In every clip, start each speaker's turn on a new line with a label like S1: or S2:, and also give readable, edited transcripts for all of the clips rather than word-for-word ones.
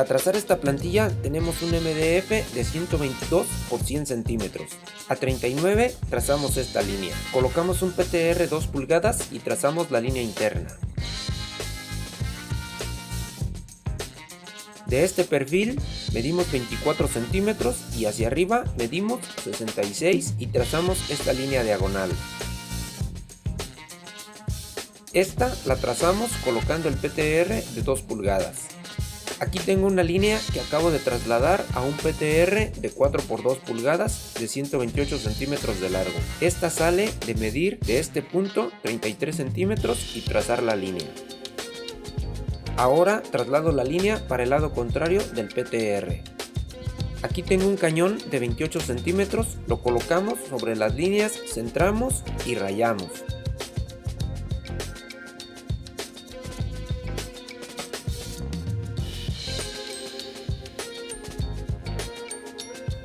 S1: Para trazar esta plantilla tenemos un MDF de 122 por 100 centímetros. A 39 trazamos esta línea. Colocamos un PTR 2 pulgadas y trazamos la línea interna. De este perfil medimos 24 centímetros y hacia arriba medimos 66 y trazamos esta línea diagonal. Esta la trazamos colocando el PTR de 2 pulgadas. Aquí tengo una línea que acabo de trasladar a un PTR de 4 por 2 pulgadas de 128 centímetros de largo. Esta sale de medir de este punto 33 centímetros y trazar la línea. Ahora traslado la línea para el lado contrario del PTR. Aquí tengo un cañón de 28 centímetros, lo colocamos sobre las líneas, centramos y rayamos.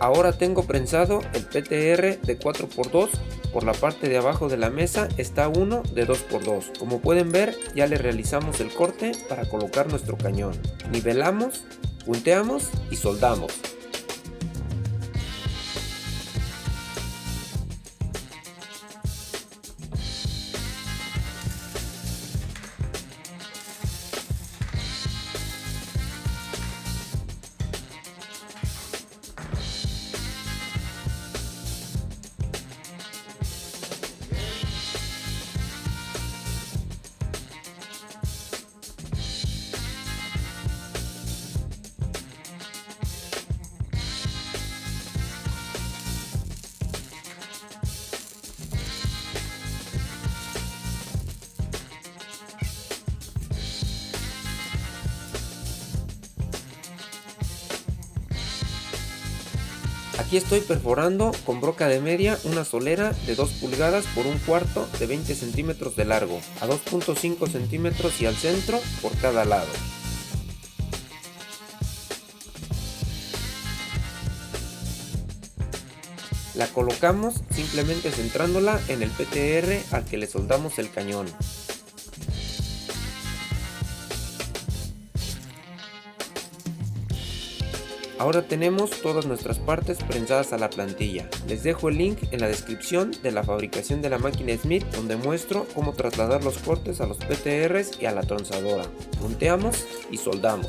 S1: Ahora tengo prensado el PTR de 4 por 2, por la parte de abajo de la mesa está uno de 2 por 2. Como pueden ver, ya le realizamos el corte para colocar nuestro cañón. Nivelamos, punteamos y soldamos. Aquí estoy perforando con broca de media una solera de 2 pulgadas por 1/4 de 20 centímetros de largo, a 2.5 centímetros y al centro por cada lado. La colocamos simplemente centrándola en el PTR al que le soldamos el cañón. Ahora tenemos todas nuestras partes prensadas a la plantilla. Les dejo el link en la descripción de la fabricación de la máquina Smith, donde muestro cómo trasladar los cortes a los PTRs y a la tronzadora. Monteamos y soldamos.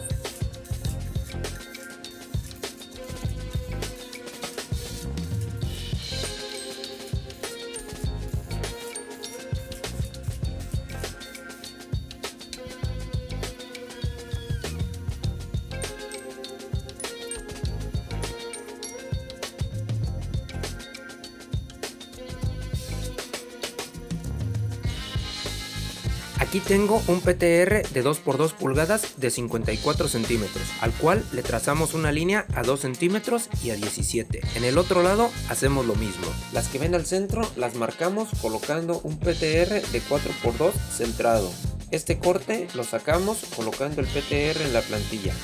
S1: Aquí tengo un PTR de 2 por 2 pulgadas de 54 centímetros, al cual le trazamos una línea a 2 centímetros y a 17. En el otro lado hacemos lo mismo. Las que ven al centro las marcamos colocando un PTR de 4 por 2 centrado. Este corte lo sacamos colocando el PTR en la plantilla.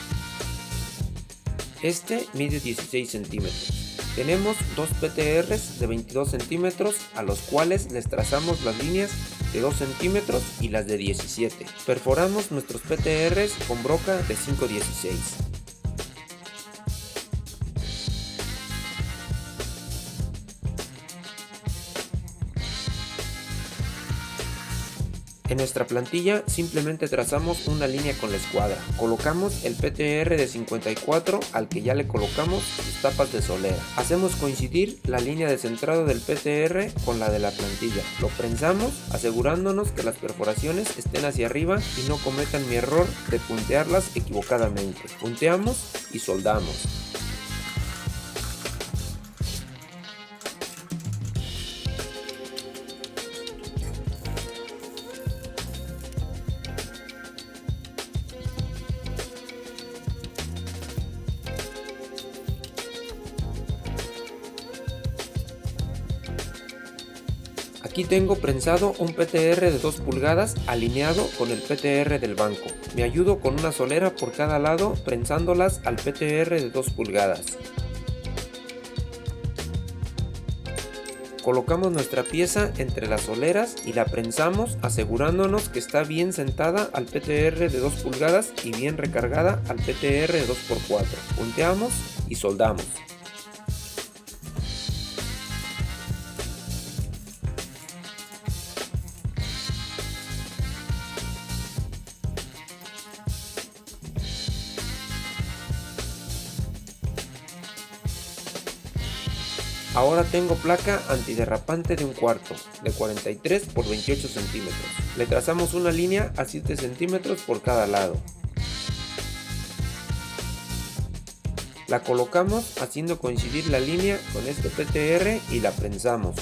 S1: Este mide 16 centímetros. Tenemos dos PTRs de 22 centímetros a los cuales les trazamos las líneas de 2 centímetros y las de 17. Perforamos nuestros PTRs con broca de 5/16. En nuestra plantilla simplemente trazamos una línea con la escuadra. Colocamos el PTR de 54 al que ya le colocamos sus tapas de solera. Hacemos coincidir la línea de centrado del PTR con la de la plantilla. Lo prensamos asegurándonos que las perforaciones estén hacia arriba y no cometan mi error de puntearlas equivocadamente. Punteamos y soldamos. Aquí tengo prensado un PTR de 2 pulgadas alineado con el PTR del banco. Me ayudo con una solera por cada lado prensándolas al PTR de 2 pulgadas. Colocamos nuestra pieza entre las soleras y la prensamos asegurándonos que está bien sentada al PTR de 2 pulgadas y bien recargada al PTR de 2x4. Punteamos y soldamos. Ahora tengo placa antiderrapante de 1/4, de 43 por 28 centímetros. Le trazamos una línea a 7 centímetros por cada lado. La colocamos haciendo coincidir la línea con este PTR y la prensamos.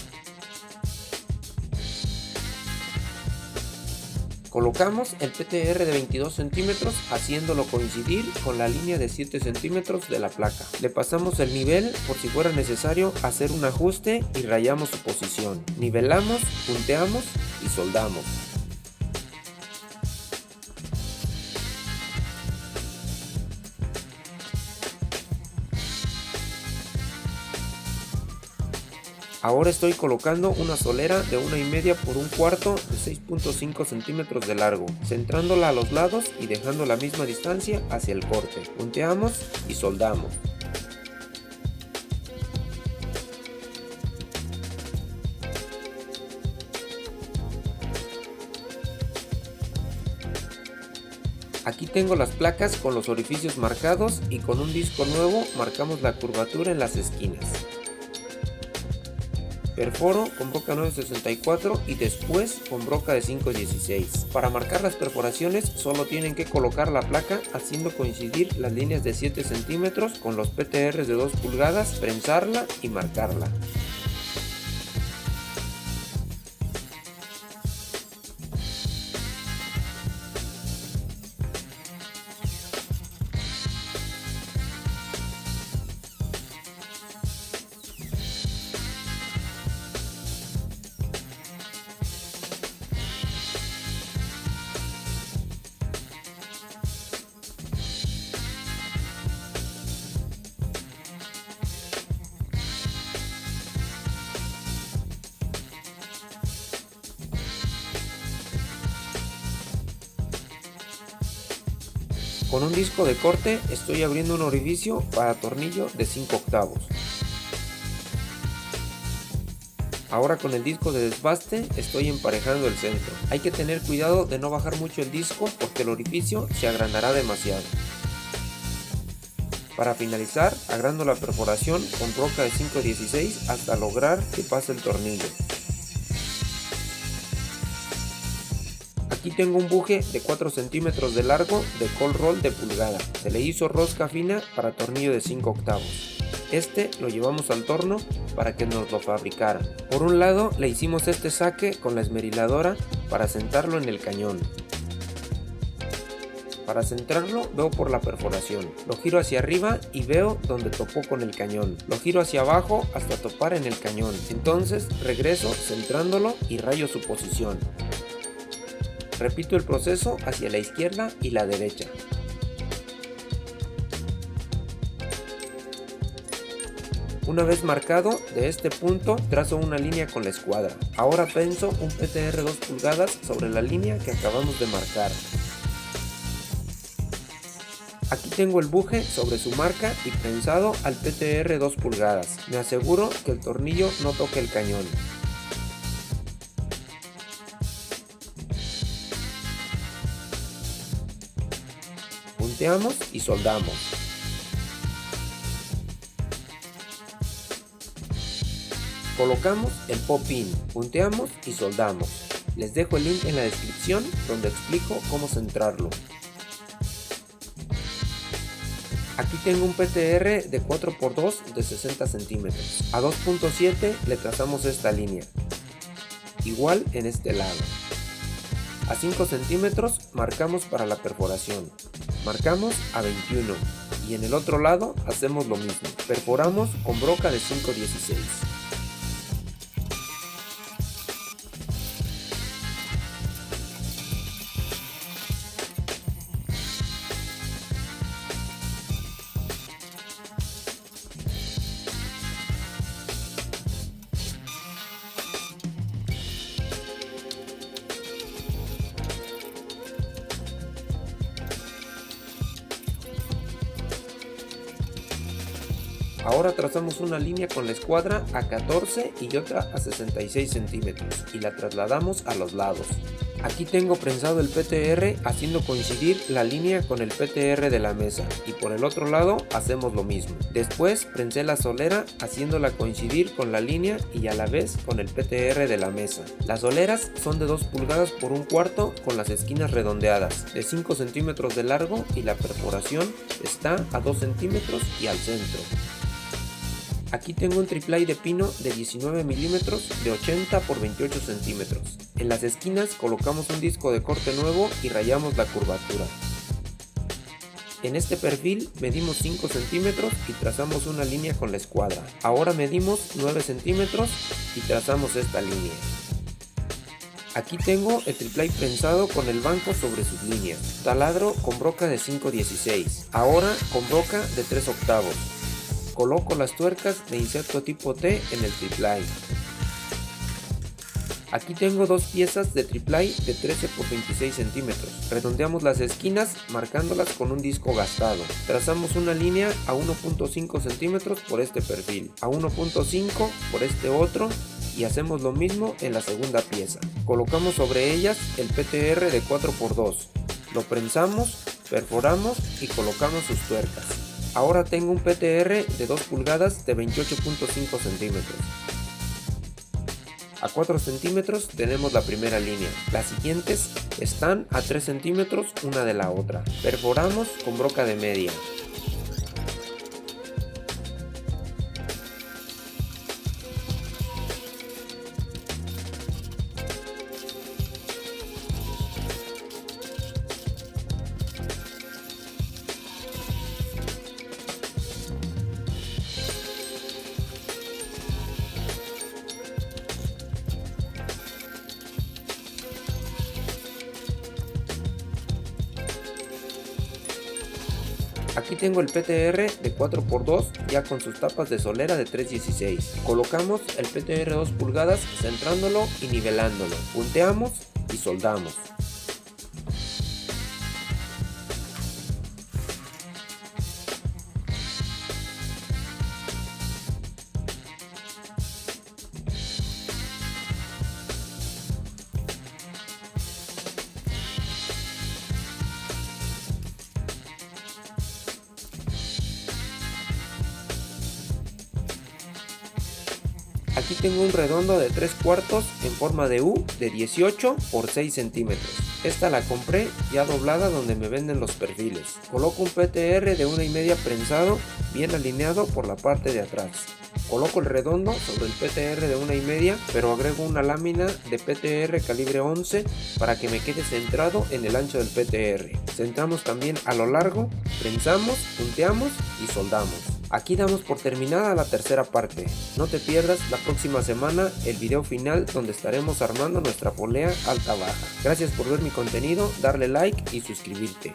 S1: Colocamos el PTR de 22 centímetros haciéndolo coincidir con la línea de 7 centímetros de la placa. Le pasamos el nivel por si fuera necesario hacer un ajuste y rayamos su posición. Nivelamos, punteamos y soldamos. Ahora estoy colocando una solera de 1,5 por 1/4 de 6.5 centímetros de largo, centrándola a los lados y dejando la misma distancia hacia el corte. Punteamos y soldamos. Aquí tengo las placas con los orificios marcados y con un disco nuevo marcamos la curvatura en las esquinas. Perforo con broca 964 y después con broca de 516. Para marcar las perforaciones solo tienen que colocar la placa haciendo coincidir las líneas de 7 centímetros con los PTRs de 2 pulgadas, prensarla y marcarla. Con un disco de corte estoy abriendo un orificio para tornillo de 5/8. Ahora con el disco de desbaste estoy emparejando el centro. Hay que tener cuidado de no bajar mucho el disco porque el orificio se agrandará demasiado. Para finalizar, agrando la perforación con broca de 516 hasta lograr que pase el tornillo. Aquí tengo un buje de 4 centímetros de largo de cold roll de pulgada. Se le hizo rosca fina para tornillo de 5/8. Este lo llevamos al torno para que nos lo fabricaran. Por un lado le hicimos este saque con la esmeriladora para sentarlo en el cañón. Para centrarlo veo por la perforación, lo giro hacia arriba y veo donde topó con el cañón. Lo giro hacia abajo hasta topar en el cañón. Entonces regreso centrándolo y rayo su posición. Repito el proceso hacia la izquierda y la derecha. Una vez marcado, de este punto trazo una línea con la escuadra. Ahora penso un PTR 2 pulgadas sobre la línea que acabamos de marcar. Aquí tengo el buje sobre su marca y prensado al PTR 2 pulgadas. Me aseguro que el tornillo no toque el cañón. Punteamos y soldamos. Colocamos el pop-in, punteamos y soldamos. Les dejo el link en la descripción donde explico cómo centrarlo. Aquí tengo un PTR de 4x2 de 60 centímetros. A 2.7 le trazamos esta línea. Igual en este lado. A 5 centímetros marcamos para la perforación. Marcamos a 21 y en el otro lado hacemos lo mismo. Perforamos con broca de 516. Ahora trazamos una línea con la escuadra a 14 y otra a 66 centímetros y la trasladamos a los lados. Aquí tengo prensado el PTR haciendo coincidir la línea con el PTR de la mesa y por el otro lado hacemos lo mismo. Después prensé la solera haciéndola coincidir con la línea y a la vez con el PTR de la mesa. Las soleras son de 2 pulgadas por 1/4 con las esquinas redondeadas, de 5 centímetros de largo y la perforación está a 2 centímetros y al centro. Aquí tengo un triplay de pino de 19 milímetros de 80 por 28 centímetros. En las esquinas colocamos un disco de corte nuevo y rayamos la curvatura. En este perfil medimos 5 centímetros y trazamos una línea con la escuadra. Ahora medimos 9 centímetros y trazamos esta línea. Aquí tengo el triplay prensado con el banco sobre sus líneas. Taladro con broca de 5/16. Ahora con broca de 3/8. Coloco las tuercas de inserto tipo T en el triplay. Aquí tengo dos piezas de triplay de 13 por 26 centímetros. Redondeamos las esquinas marcándolas con un disco gastado. Trazamos una línea a 1.5 centímetros por este perfil, a 1.5 por este otro y hacemos lo mismo en la segunda pieza. Colocamos sobre ellas el PTR de 4×2. Lo prensamos, perforamos y colocamos sus tuercas. Ahora tengo un PTR de 2 pulgadas de 28.5 centímetros. A 4 centímetros tenemos la primera línea. Las siguientes están a 3 centímetros una de la otra. Perforamos con broca de media. Aquí tengo el PTR de 4×2 ya con sus tapas de solera de 3/16. Colocamos el PTR 2 pulgadas centrándolo y nivelándolo. Punteamos y soldamos. Aquí tengo un redondo de 3/4 en forma de U de 18 por 6 centímetros. Esta la compré ya doblada donde me venden los perfiles. Coloco un PTR de 1,5 prensado bien alineado por la parte de atrás. Coloco el redondo sobre el PTR de 1,5 pero agrego una lámina de PTR calibre 11 para que me quede centrado en el ancho del PTR. Centramos también a lo largo, prensamos, punteamos y soldamos. Aquí damos por terminada la tercera parte. No te pierdas la próxima semana el video final donde estaremos armando nuestra polea alta-baja. Gracias por ver mi contenido, darle like y suscribirte.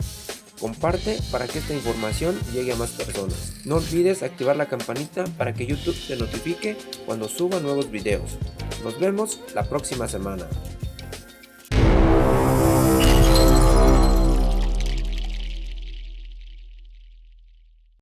S1: Comparte para que esta información llegue a más personas. No olvides activar la campanita para que YouTube te notifique cuando suba nuevos videos. Nos vemos la próxima semana.